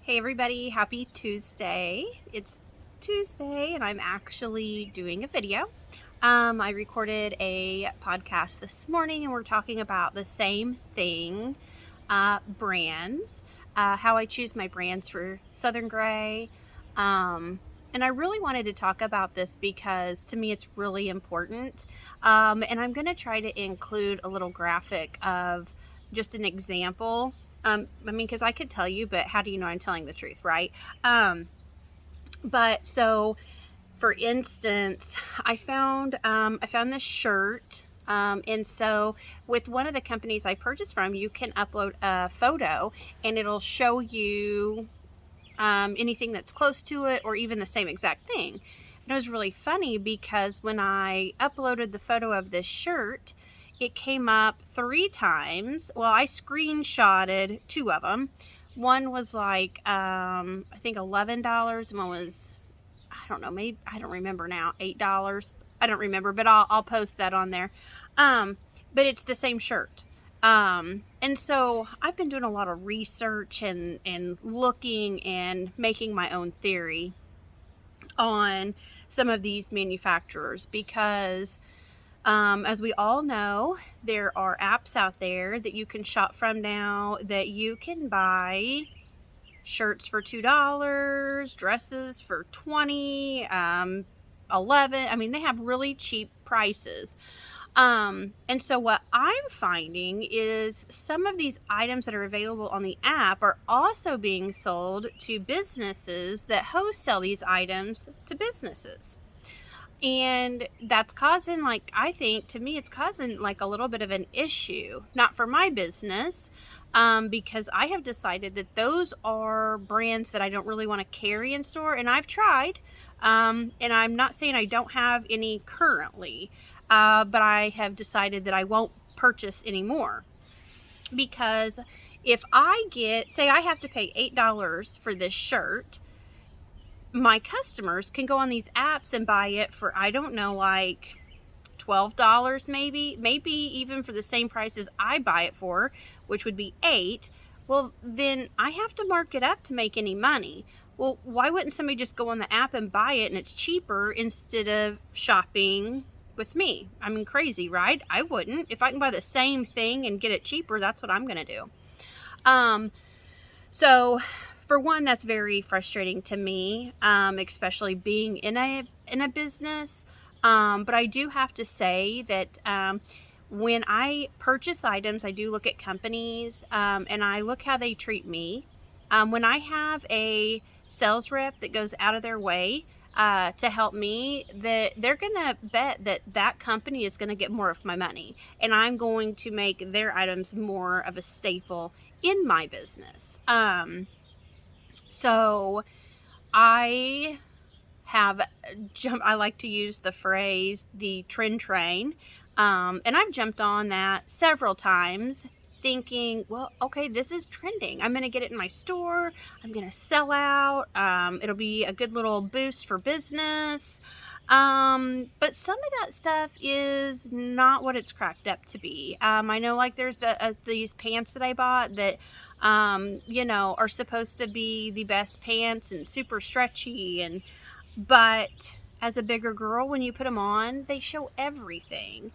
Hey everybody, happy Tuesday. It's Tuesday and I'm actually doing a video. I recorded a podcast this morning and we're talking about the same thing, brands, how I choose my brands for Southern Grey. And I really wanted to talk about this because to me it's really important. And I'm going to try to include a little graphic of just an example. Because I could tell you, but how do you know I'm telling the truth, right? But so, for instance, I found this shirt, and so with one of the companies I purchased from, you can upload a photo, and it'll show you anything that's close to it, or even the same exact thing. And it was really funny because when I uploaded the photo of this shirt, it came up 3 times. Well, I screenshotted 2 of them. One was like, I think $11, and one was, I don't know, maybe, I don't remember now, $8. I don't remember, but I'll post that on there. But it's the same shirt. And so I've been doing a lot of research and looking and making my own theory on some of these manufacturers because as we all know, there are apps out there that you can shop from now that you can buy shirts for $2, dresses for $20, 11. I mean, they have really cheap prices. And so what I'm finding is some of these items that are available on the app are also being sold to businesses that wholesale these items to businesses. And that's causing, I think, to me, it's causing a little bit of an issue, not for my business, because I have decided that those are brands that I don't really want to carry in store. And I've tried, and I'm not saying I don't have any currently, but I have decided that I won't purchase anymore. Because if I say I have to pay $8 for this shirt, my customers can go on these apps and buy it for, I don't know, like $12 maybe even for the same price as I buy it for, which would be 8. Well, then I have to mark it up to make any money. Well, why wouldn't somebody just go on the app and buy it and it's cheaper instead of shopping with me? I mean, crazy, right? I wouldn't. If I can buy the same thing and get it cheaper, that's what I'm going to do. So for one, that's very frustrating to me, especially being in a business. But I do have to say that when I purchase items, I do look at companies, and I look how they treat me. When I have a sales rep that goes out of their way to help me, that they're gonna bet that that company is gonna get more of my money, and I'm going to make their items more of a staple in my business. So I have I like to use the phrase the trend train. And I've jumped on that several times thinking, well, okay, this is trending. I'm going to get it in my store. I'm going to sell out. It'll be a good little boost for business. But some of that stuff is not what it's cracked up to be. I know, like, there's these pants that I bought that, are supposed to be the best pants and super stretchy, but as a bigger girl, when you put them on, they show everything.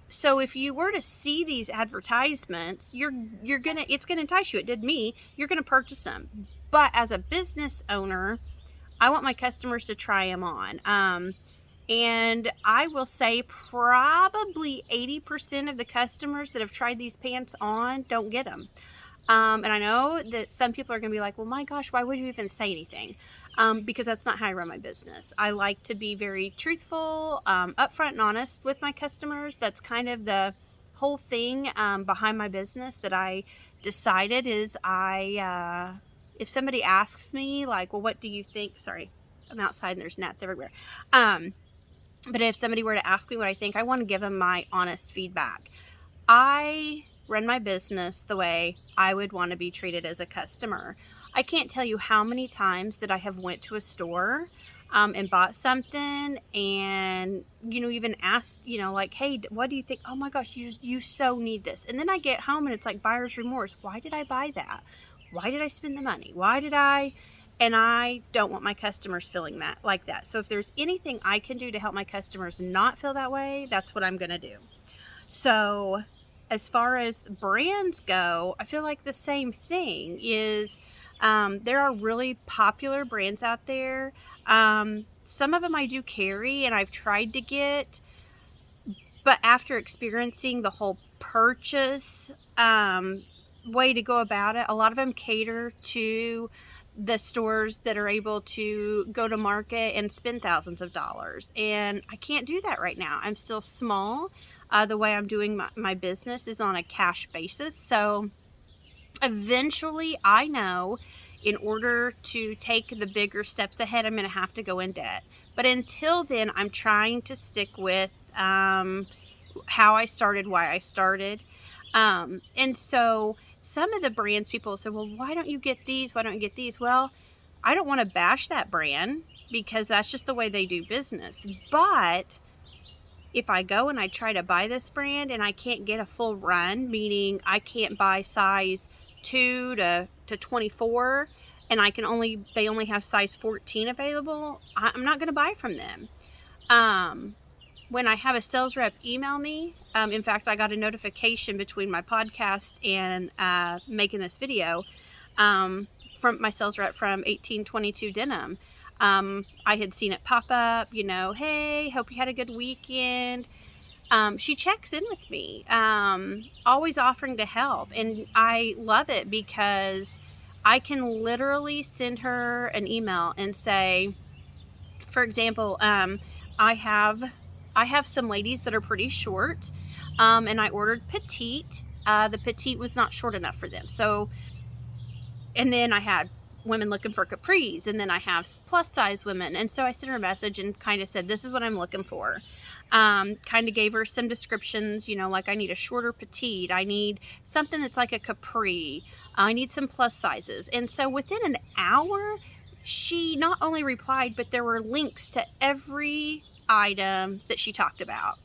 So if you were to see these advertisements, it's gonna entice you. It did me. You're gonna purchase them. But as a business owner, I want my customers to try them on. And I will say probably 80% of the customers that have tried these pants on don't get them. And I know that some people are going to be like, well, my gosh, why would you even say anything? Because that's not how I run my business. I like to be very truthful, upfront and honest with my customers. That's kind of the whole thing behind my business that I decided is if somebody asks me, like, well, what do you think? Sorry, I'm outside and there's gnats everywhere. But if somebody were to ask me what I think, I want to give them my honest feedback. I run my business the way I would want to be treated as a customer. I can't tell you how many times that I have went to a store and bought something and, even asked, like, hey, what do you think? Oh my gosh, you so need this. And then I get home and it's like buyer's remorse. Why did I buy that? why did I spend the money? Why did I? And I don't want my customers feeling that like that. So if there's anything I can do to help my customers not feel that way, that's what I'm going to do. So as far as brands go, I feel like the same thing is there are really popular brands out there. Some of them I do carry and I've tried to get, but after experiencing the whole purchase way to go about it, a lot of them cater to the stores that are able to go to market and spend thousands of dollars. And I can't do that right now. I'm still small. The way I'm doing my business is on a cash basis. So eventually I know in order to take the bigger steps ahead, I'm going to have to go in debt. But until then, I'm trying to stick with how I started, why I started. And so some of the brands, people say, well, why don't you get these? Why don't you get these? Well, I don't want to bash that brand because that's just the way they do business. But if I go and I try to buy this brand and I can't get a full run, meaning I can't buy size 2 to 24, and they only have size 14 available, I'm not going to buy from them. When I have a sales rep email me, in fact, I got a notification between my podcast and making this video from my sales rep from 1822 Denim. I had seen it pop up, hey, hope you had a good weekend. She checks in with me, always offering to help. And I love it because I can literally send her an email and say, for example, I have some ladies that are pretty short, and I ordered petite. The petite was not short enough for them. So, and then I had women looking for capris, and then I have plus size women. And so I sent her a message and kind of said, this is what I'm looking for. Kind of gave her some descriptions, like I need a shorter petite. I need something that's like a capri. I need some plus sizes. And so within an hour, she not only replied, but there were links to every item that she talked about.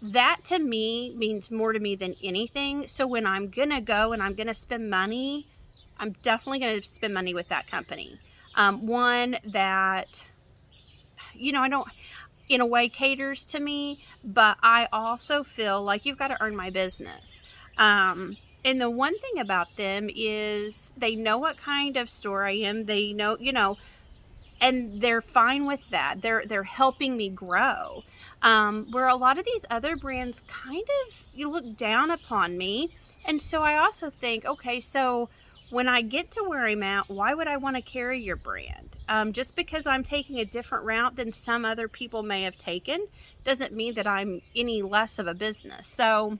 That to me means more to me than anything. So when I'm gonna go and I'm gonna spend money, I'm definitely gonna spend money with that company. One that I don't, in a way, caters to me, but I also feel like you've got to earn my business. And the one thing about them is they know what kind of store I am. They know, and they're fine with that. They're helping me grow. Where a lot of these other brands kind of, you look down upon me. And so I also think, okay, so when I get to where I'm at, why would I want to carry your brand? Just because I'm taking a different route than some other people may have taken doesn't mean that I'm any less of a business. So,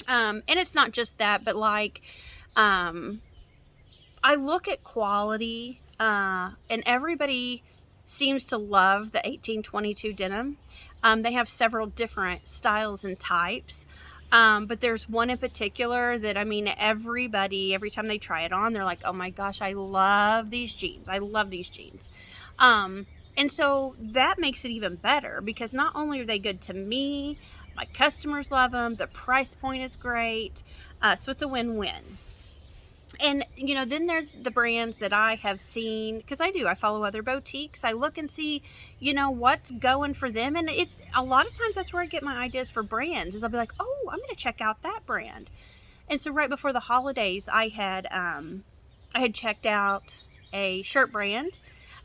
and it's not just that, but like, I look at quality, and everybody seems to love the 1822 Denim. They have several different styles and types. But there's one in particular that, everybody, every time they try it on, they're like, oh my gosh, I love these jeans. I love these jeans. And so that makes it even better because not only are they good to me, my customers love them, the price point is great. So it's a win-win. And, then there's the brands that I have seen, because I follow other boutiques. I look and see, what's going for them. And a lot of times that's where I get my ideas for brands is I'll be like, oh, I'm going to check out that brand. And so right before the holidays, I had checked out a shirt brand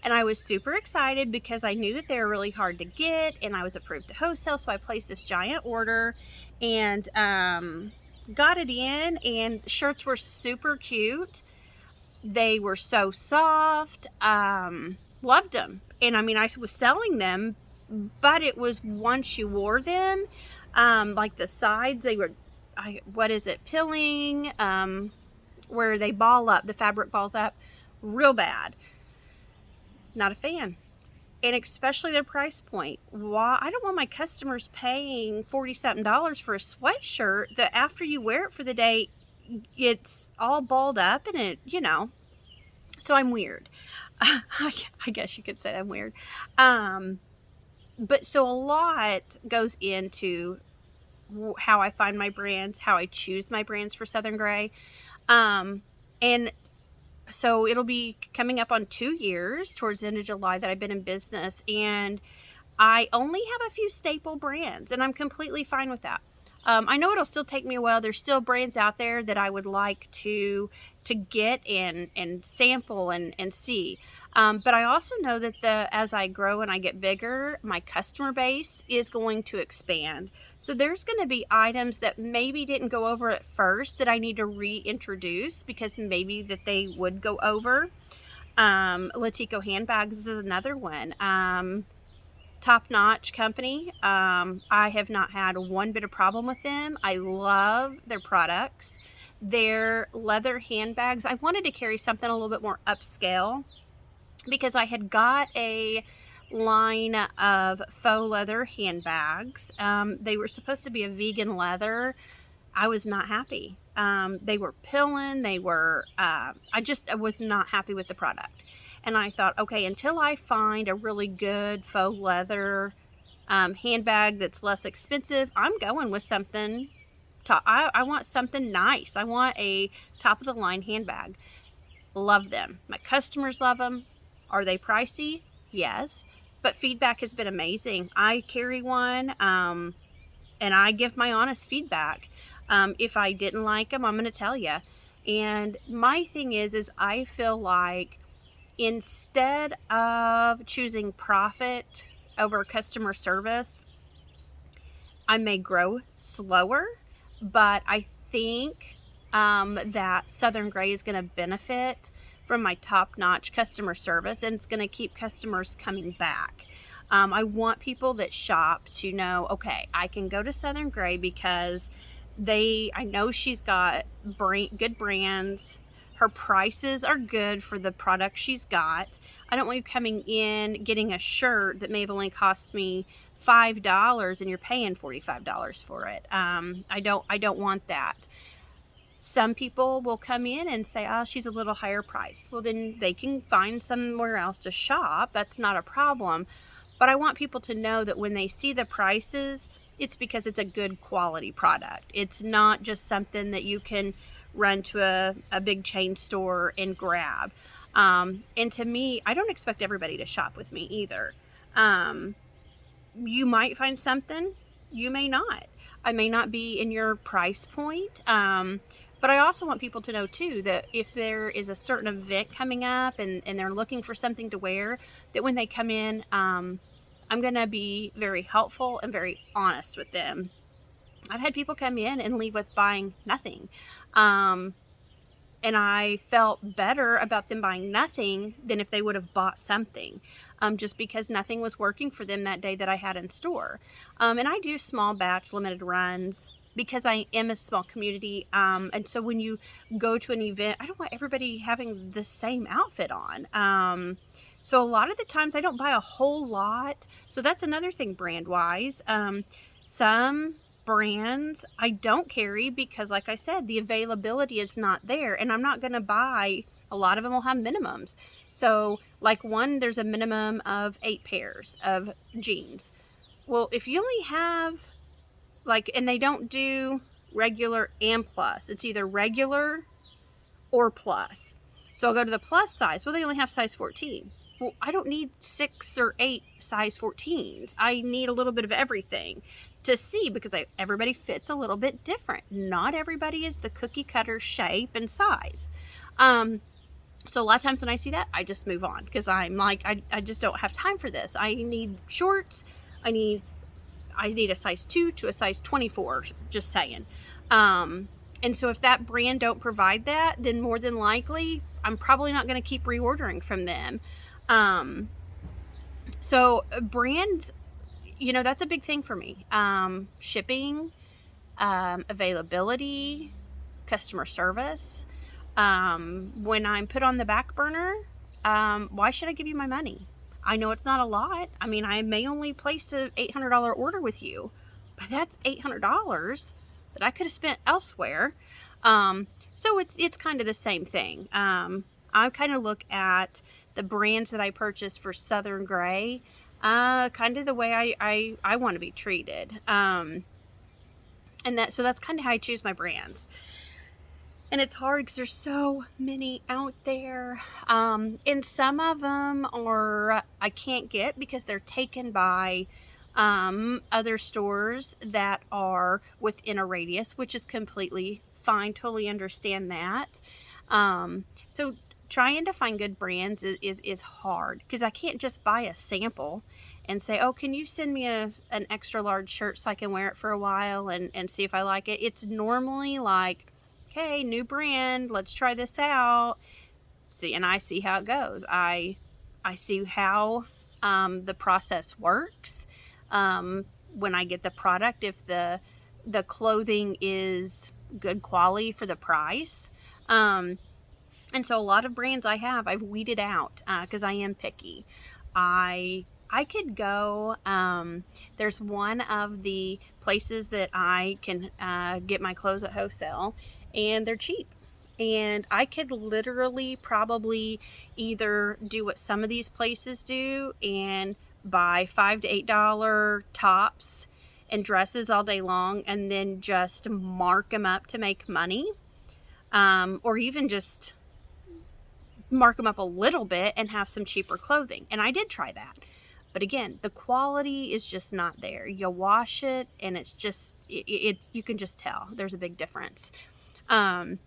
and I was super excited because I knew that they were really hard to get and I was approved to wholesale. So I placed this giant order and, got it in, and shirts were super cute. They were so soft. Loved them. And I was selling them, but it was once you wore them, like the sides, they were, pilling, where they ball up, the fabric balls up real bad. Not a fan. And especially their price point. Why? I don't want my customers paying $40-something for a sweatshirt that after you wear it for the day, it's all balled up and it, so I'm weird. I guess you could say I'm weird. But so a lot goes into how I find my brands, how I choose my brands for Southern Grey. And so it'll be coming up on 2 years towards the end of July that I've been in business, and I only have a few staple brands, and I'm completely fine with that. I know it'll still take me a while. There's still brands out there that I would like to get and sample and see. But I also know that as I grow and I get bigger, my customer base is going to expand. So there's going to be items that maybe didn't go over at first that I need to reintroduce because maybe that they would go over. Latico handbags is another one. Top-notch company. I have not had one bit of problem with them. I love their products. Their leather handbags. I wanted to carry something a little bit more upscale because I had got a line of faux leather handbags. They were supposed to be a vegan leather. I was not happy. They were pilling. They were, I was not happy with the product. And I thought, okay, until I find a really good faux leather handbag that's less expensive, I'm going with something top. I want something nice. I want a top of the line handbag. Love them. My customers love them. Are they pricey? Yes. But feedback has been amazing. I carry one and I give my honest feedback. If I didn't like them, I'm going to tell you. And my thing is I feel like instead of choosing profit over customer service, I may grow slower, but I think that Southern Gray is going to benefit from my top-notch customer service, and it's going to keep customers coming back. I want people that shop to know, okay, I can go to Southern Gray because I know she's got good brands. Her prices are good for the product she's got. I don't want you coming in, getting a shirt that may have only cost me $5 and you're paying $45 for it. I don't want that. Some people will come in and say, oh, she's a little higher priced. Well, then they can find somewhere else to shop. That's not a problem. But I want people to know that when they see the prices, it's because it's a good quality product. It's not just something that you can run to a big chain store and grab. And to me, I don't expect everybody to shop with me either. You might find something, you may not. I may not be in your price point. But I also want people to know too that if there is a certain event coming up and they're looking for something to wear, that when they come in, I'm going to be very helpful and very honest with them. I've had people come in and leave with buying nothing. And I felt better about them buying nothing than if they would have bought something, just because nothing was working for them that day that I had in store. And I do small batch limited runs because I am a small community. And so when you go to an event, I don't want everybody having the same outfit on. So a lot of the times I don't buy a whole lot. So that's another thing brand wise. Some brands I don't carry because, like I said, the availability is not there, and I'm not going to buy. A lot of them will have minimums. So like there's a minimum of 8 pairs of jeans. Well, if you only have and they don't do regular and plus, it's either regular or plus. So I'll go to the plus size. Well, they only have size 14. Well, I don't need 6 or 8 size 14s. I need a little bit of everything to see because everybody fits a little bit different. Not everybody is the cookie cutter shape and size. So a lot of times when I see that, I just move on because I'm like, I just don't have time for this. I need shorts. I need a size 2 to a size 24, just saying. And so if that brand don't provide that, then more than likely, I'm probably not going to keep reordering from them. So brands, that's a big thing for me. Shipping, availability, customer service. When I'm put on the back burner, why should I give you my money? I know it's not a lot. I mean, I may only place an $800 order with you, but that's $800 that I could have spent elsewhere. So it's kind of the same thing. I kind of look at the brands that I purchase for Southern Gray, kind of the way I want to be treated. So that's kind of how I choose my brands. And it's hard because there's so many out there. And some of them are I can't get because they're taken by other stores that are within a radius, which is completely fine. Totally understand that. So trying to find good brands is hard because I can't just buy a sample and say, oh, can you send me an extra large shirt so I can wear it for a while and see if I like it. It's normally like, okay, new brand, let's try this out. And I see how it goes. I see how the process works. When I get the product, if the clothing is good quality for the price. And so a lot of brands I've weeded out because I am picky. I could go, there's one of the places that I can get my clothes at wholesale, and they're cheap. And I could literally probably either do what some of these places do and buy $5 to $8 tops and dresses all day long and then just mark them up to make money, or even just mark them up a little bit and have some cheaper clothing. And I did try that. But again, the quality is just not there. You wash it and it's just, it's you can just tell there's a big difference. And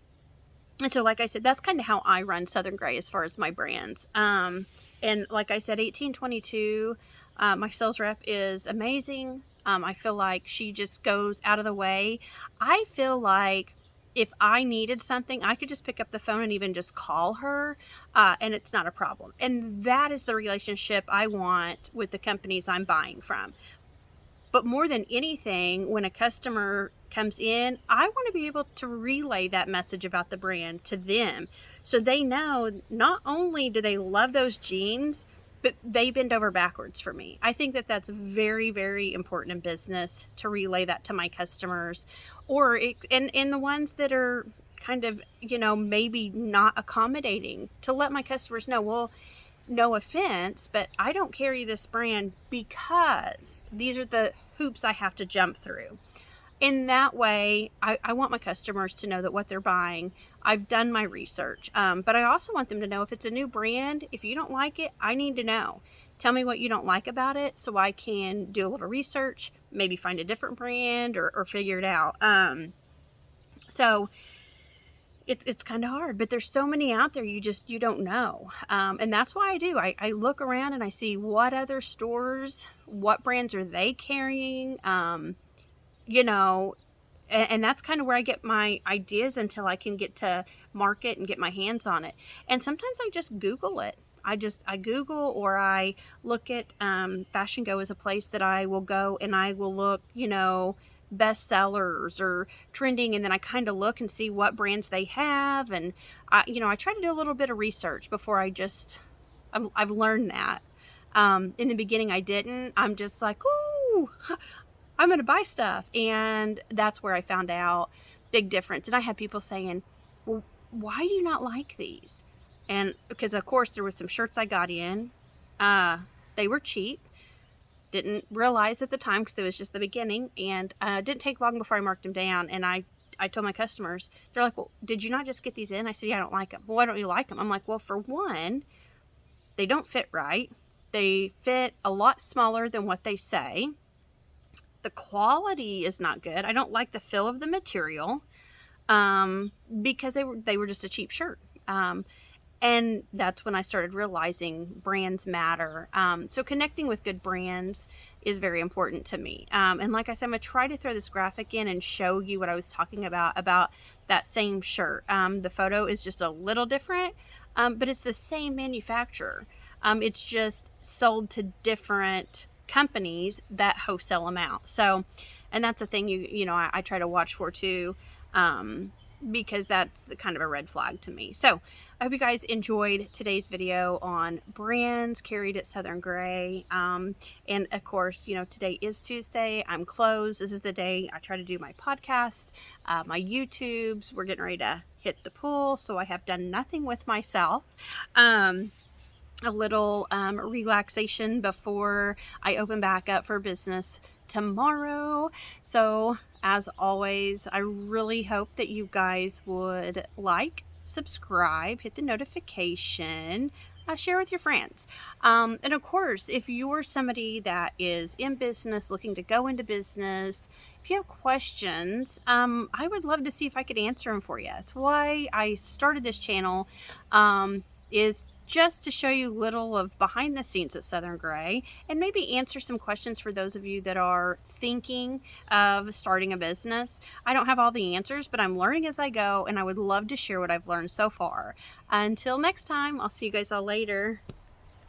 so, like I said, that's kind of how I run Southern Grey as far as my brands. And like I said, 1822, my sales rep is amazing. I feel like she just goes out of the way. I feel like if I needed something, I could just pick up the phone and even just call her, and it's not a problem. And that is the relationship I want with the companies I'm buying from. But more than anything, when a customer comes in, I want to be able to relay that message about the brand to them so they know not only do they love those jeans, but they bend over backwards for me. I think that that's very, very important in business to relay that to my customers, and the ones that are kind of, maybe not accommodating, to let my customers know, well, no offense, but I don't carry this brand because these are the hoops I have to jump through. In that way, I want my customers to know that what they're buying, I've done my research. But I also want them to know if it's a new brand, if you don't like it, I need to know. Tell me what you don't like about it so I can do a little research, maybe find a different brand or figure it out. So it's kind of hard, but there's so many out there you don't know. And that's why I do. I look around and I see what other stores, what brands are they carrying, and that's kind of where I get my ideas until I can get to market and get my hands on it. And sometimes I just Google it. I Google, or I look at Fashion Go is a place that I will go and I will look, bestsellers or trending, and then I kind of look and see what brands they have, and I try to do a little bit of research before I've learned that. In the beginning I didn't. I'm just like, ooh, I'm going to buy stuff. And that's where I found out big difference. And I had people saying, well, why do you not like these? And because of course there was some shirts I got in, they were cheap. Didn't realize at the time because it was just the beginning, and didn't take long before I marked them down. And I told my customers, they're like, well, did you not just get these in? I said, yeah, I don't like them. Well, why don't you like them? I'm like, well, for one, they don't fit right. They fit a lot smaller than what they say. The quality is not good. I don't like the feel of the material because they were just a cheap shirt. And that's when I started realizing brands matter. So connecting with good brands is very important to me. And like I said, I'm going to try to throw this graphic in and show you what I was talking about that same shirt. The photo is just a little different, but it's the same manufacturer. It's just sold to different companies that wholesale them out. So, and that's a thing I try to watch for too. Because that's the kind of a red flag to me. So I hope you guys enjoyed today's video on brands carried at Southern Grey. And of course, today is Tuesday. I'm closed. This is the day I try to do my podcast, my YouTubes. We're getting ready to hit the pool, so I have done nothing with myself. A little relaxation before I open back up for business tomorrow. So As always, I really hope that you guys would like, subscribe, hit the notification, share with your friends. And of course, if you're somebody that is in business, looking to go into business, if you have questions, I would love to see if I could answer them for you. That's why I started this channel, is just to show you little of behind the scenes at Southern Gray and maybe answer some questions for those of you that are thinking of starting a business. I don't have all the answers, but I'm learning as I go, and I would love to share what I've learned so far. Until next time, I'll see you guys all later.